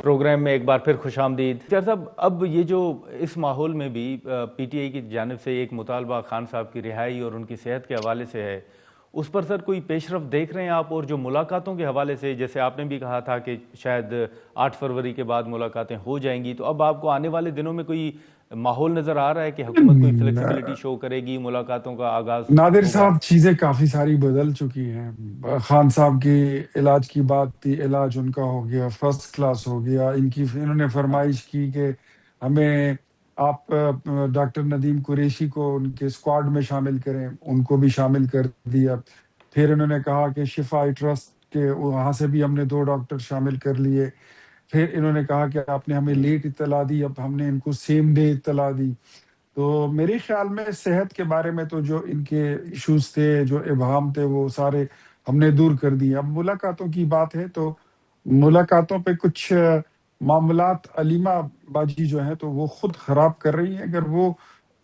Programme میں ایک بار پھر خوش آمدید۔ صاحب، اب یہ جو اس ماحول میں بھی پی ٹی آئی کی جانب سے ایک مطالبہ خان صاحب کی رہائی اور ان کی صحت کے حوالے سے ہے، اس پر سر کوئی پیش رفت دیکھ رہے ہیں آپ؟ اور جو ملاقاتوں کے حوالے سے، جیسے آپ نے بھی کہا تھا کہ شاید 8 فروری کے بعد ملاقاتیں ہو جائیں گی، تو اب آپ کو آنے والے دنوں میں کوئی ماحول نظر آ رہا ہے کہ حکومت کوئی فلیکسیبلٹی شو کرے گی، ملاقاتوں کا آغاز نادر ہوگا؟ صاحب، چیزیں کافی ساری بدل چکی ہیں۔ خان صاحب کی علاج کی بات تھی، علاج ان کا ہو گیا، فرسٹ کلاس ہو گیا۔ انہوں نے فرمائش کی کہ ہمیں آپ ڈاکٹر ندیم قریشی کو ان کے اسکواڈ میں شامل کریں، ان کو بھی شامل کر دیا۔ پھر انہوں نے کہا کہ شفائی ٹرسٹ کے وہاں سے بھی ہم نے 2 ڈاکٹر شامل کر لیے۔ پھر انہوں نے کہا کہ آپ نے ہمیں لیٹ اطلاع دی، اب ہم نے ان کو سیم ڈے اطلاع دی۔ تو میرے خیال میں صحت کے بارے میں تو جو ان کے ایشوز تھے، جو ابہام تھے، وہ سارے ہم نے دور کر دیے۔ اب ملاقاتوں کی بات ہے تو ملاقاتوں پہ کچھ معاملات علیمہ باجی جو ہیں تو وہ خود خراب کر رہی ہیں۔ اگر وہ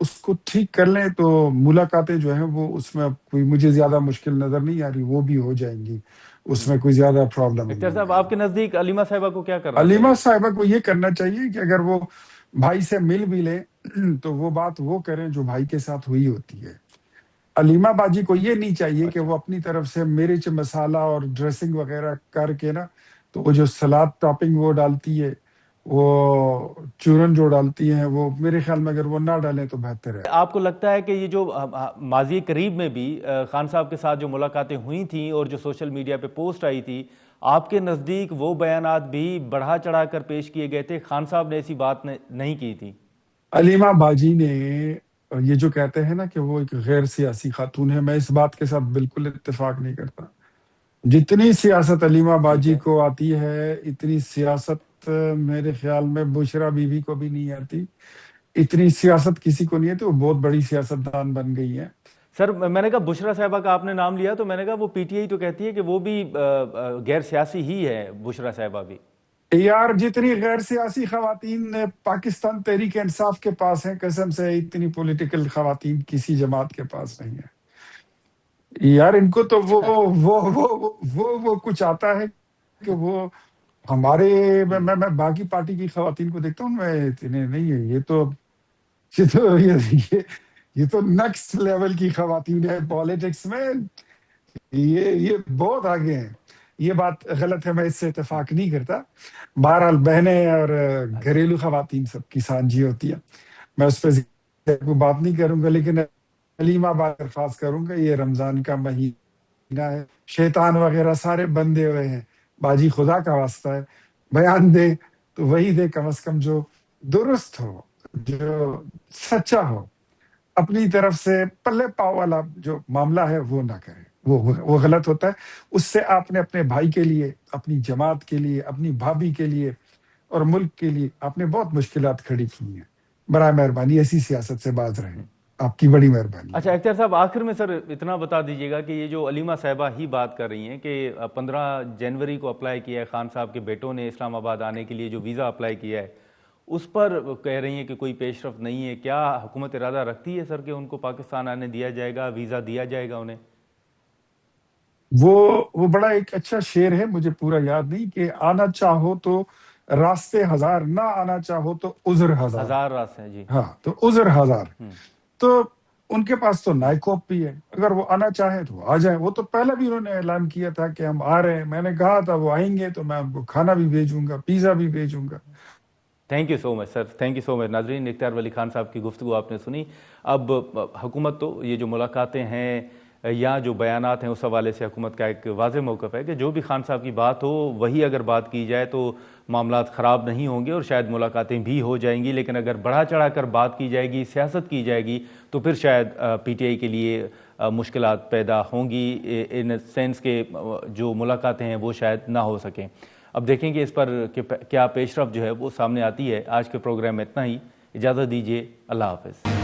اس کو ٹھیک کر لیں تو ملاقاتیں جو ہیں وہ اس میں کوئی مجھے زیادہ مشکل نظر نہیں آ رہی، وہ بھی ہو جائیں گی، اس میں کوئی زیادہ پرابلم اختیار نہیں صاحب، ہے۔ آپ کے نزدیک علیمہ صاحبہ کو کیا کرنا علیمہ چاہیے؟ صاحبہ کو یہ کرنا چاہیے کہ اگر وہ بھائی سے مل بھی لیں تو وہ بات وہ کریں جو بھائی کے ساتھ ہوئی ہوتی ہے۔ علیمہ باجی کو یہ نہیں چاہیے کہ وہ اپنی طرف سے مرچ مسالہ اور ڈریسنگ وغیرہ کر کے نا، تو وہ جو سلاد ٹاپنگ وہ ڈالتی ہے، وہ چورن جو ڈالتی ہیں، وہ میرے خیال میں اگر وہ نہ ڈالیں تو بہتر ہے۔ آپ کو لگتا ہے کہ یہ جو ماضی قریب میں بھی خان صاحب کے ساتھ جو ملاقاتیں ہوئی تھیں اور جو سوشل میڈیا پہ پوسٹ آئی تھی، آپ کے نزدیک وہ بیانات بھی بڑھا چڑھا کر پیش کیے گئے تھے؟ خان صاحب نے ایسی بات نہیں کی تھی؟ علیمہ باجی نے یہ جو کہتے ہیں نا کہ وہ ایک غیر سیاسی خاتون ہے، میں اس بات کے ساتھ بالکل اتفاق نہیں کرتا۔ جتنی سیاست علیمہ باجی کو آتی ہے، اتنی سیاست میرے خیال میں بشرا بی بی کو بھی نہیں آتی، اتنی سیاست کسی کو نہیں آتی۔ وہ بہت بڑی سیاستدان بن گئی ہے۔ سر، میں نے کہا بشرا صاحبہ کا آپ نے نام لیا تو میں نے کہا وہ پی ٹی آئی تو کہتی ہے کہ وہ بھی غیر سیاسی ہی ہے، بشرا صاحبہ بھی۔ یار، جتنی غیر سیاسی خواتین پاکستان تحریک انصاف کے پاس ہیں، قسم سے اتنی پولیٹیکل خواتین کسی جماعت کے پاس نہیں ہے یار۔ ان کو تو وہ کچھ آتا ہے کہ وہ ہمارے میں باقی پارٹی کی خواتین کو دیکھتا ہوں، میں اتنے نہیں ہے، یہ تو نیکسٹ لیول کی خواتین ہے پالیٹکس میں، یہ بہت آگے ہیں۔ یہ بات غلط ہے، میں اس سے اتفاق نہیں کرتا۔ بہرحال بہنیں اور گھریلو خواتین سب کی سانجھی ہوتی ہے، میں اس پہ کوئی بات نہیں کروں گا۔ لیکن علیمہ بات درخواست کروں گا، یہ رمضان کا مہینہ ہے، شیطان وغیرہ سارے بندے ہوئے ہیں، باجی خدا کا واسطہ ہے بیان دے تو وہی دے، کم از کم جو درست ہو، جو سچا ہو۔ اپنی طرف سے پلے پاؤ والا جو معاملہ ہے وہ نہ کرے، وہ غلط ہوتا ہے۔ اس سے آپ نے اپنے بھائی کے لیے، اپنی جماعت کے لیے، اپنی بھابھی کے لیے اور ملک کے لیے آپ نے بہت مشکلات کھڑی کی ہیں۔ برائے مہربانی ایسی سیاست سے باز رہیں، آپ کی بڑی مہربانی اچھا ہے۔ اختیار صاحب، آخر میں سر اتنا بتا دیجیے گا کہ یہ جو علیمہ صاحبہ ہی بات کر رہی ہیں کہ 15 جنوری کو اپلائی کیا ہے خان صاحب کے بیٹوں نے اسلام آباد آنے کے لیے، جو ویزا اپلائی کیا ہے، اس پر کہہ رہی ہیں کہ کوئی پیش رفت نہیں ہے، کیا حکومت ارادہ رکھتی ہے سر کہ ان کو پاکستان آنے دیا جائے گا، ویزا دیا جائے گا انہیں؟ وہ بڑا ایک اچھا شعر ہے، مجھے پورا یاد نہیں، کہ آنا چاہو تو راستے ہزار، نہ آنا چاہو تو عذر ہزار۔ ہزار راستے ہیں جی۔ ہاں، تو عذر ہزار۔ تو ان کے پاس تو نائک آف بھی ہے، اگر وہ آنا چاہیں تو آ جائیں۔ وہ تو پہلے بھی انہوں نے اعلان کیا تھا کہ ہم آ رہے ہیں، میں نے کہا تھا وہ آئیں گے تو میں ان کو کھانا بھی بھیجوں گا، پیزا بھی بھیجوں گا۔ Thank you so much sir, thank you so much. ناظرین، اختیار ولی خان صاحب کی گفتگو آپ نے سنی۔ اب حکومت تو یہ جو ملاقاتیں ہیں یا جو بیانات ہیں، اس حوالے سے حکومت کا ایک واضح موقف ہے کہ جو بھی خان صاحب کی بات ہو وہی اگر بات کی جائے تو معاملات خراب نہیں ہوں گے اور شاید ملاقاتیں بھی ہو جائیں گی، لیکن اگر بڑھا چڑھا کر بات کی جائے گی، سیاست کی جائے گی، تو پھر شاید پی ٹی آئی کے لیے مشکلات پیدا ہوں گی، ان سینس کے جو ملاقاتیں ہیں وہ شاید نہ ہو سکیں۔ اب دیکھیں گے اس پر کیا پیش رفت جو ہے وہ سامنے آتی ہے۔ آج کے پروگرام میں اتنا ہی، اجازت دیجیے، اللہ حافظ۔